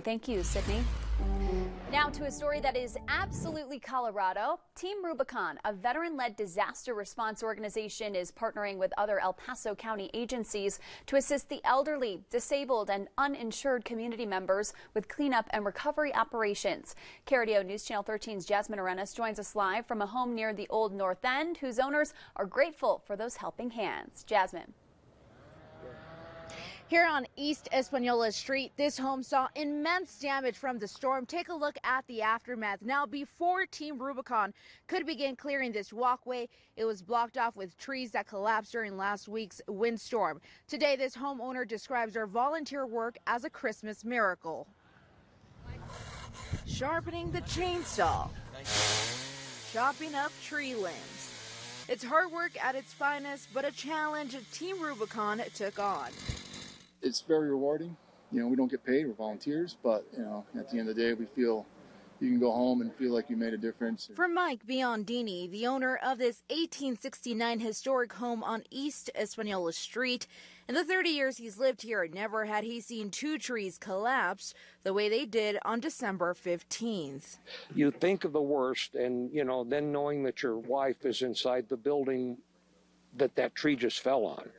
Thank you, Sydney. Now to a story that is absolutely Colorado. Team Rubicon, a veteran-led disaster response organization, is partnering with other El Paso County agencies to assist the elderly, disabled, and uninsured community members with cleanup and recovery operations. KRDO News Channel 13's Jasmine Arenas joins us live from a home near the Old North End, whose owners are grateful for those helping hands. Jasmine. Here on East Espanola Street, this home saw immense damage from the storm. Take a look at the aftermath. Now, before Team Rubicon could begin clearing this walkway, it was blocked off with trees that collapsed during last week's windstorm. Today, this homeowner describes their volunteer work as a Christmas miracle. Sharpening the chainsaw, chopping up tree limbs. It's hard work at its finest, but a challenge Team Rubicon took on. It's very rewarding. You know, we don't get paid, we're volunteers, but, you know, at the end of the day, we feel you can go home and feel like you made a difference. For Mike Biondini, the owner of this 1869 historic home on East Espanola Street, in the 30 years he's lived here, never had he seen two trees collapse the way they did on December 15th. You think of the worst, and, you know, then knowing that your wife is inside the building that tree just fell on.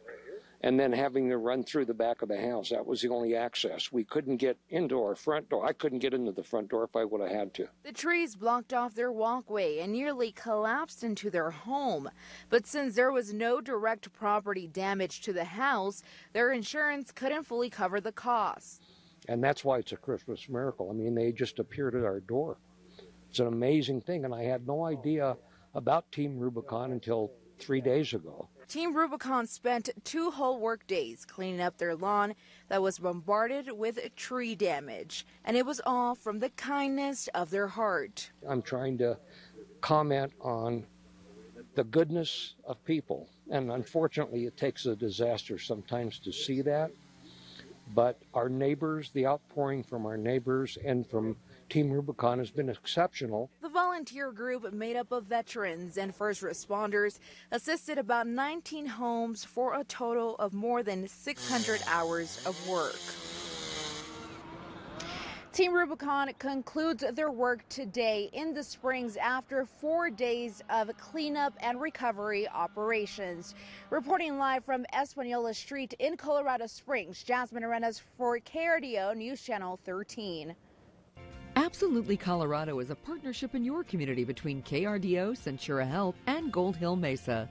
And then having to run through the back of the house. That was the only access. We couldn't get into our front door. I couldn't get into the front door if I would have had to. The trees blocked off their walkway and nearly collapsed into their home. But since there was no direct property damage to the house, their insurance couldn't fully cover the costs. And that's why it's a Christmas miracle. I mean, they just appeared at our door. It's an amazing thing, and I had no idea about Team Rubicon until 3 days ago. Team Rubicon spent 2 whole work days cleaning up their lawn that was bombarded with tree damage. And it was all from the kindness of their heart. I'm trying to comment on the goodness of people. And unfortunately, it takes a disaster sometimes to see that. But our neighbors, the outpouring from our neighbors and from Team Rubicon has been exceptional. The volunteer group, made up of veterans and first responders, assisted about 19 homes for a total of more than 600 hours of work. Team Rubicon concludes their work today in the Springs after 4 days of cleanup and recovery operations. Reporting live from Espanola Street in Colorado Springs, Jasmine Arenas for KRDO News Channel 13. Absolutely Colorado is a partnership in your community between KRDO, Centura Health, and Gold Hill Mesa.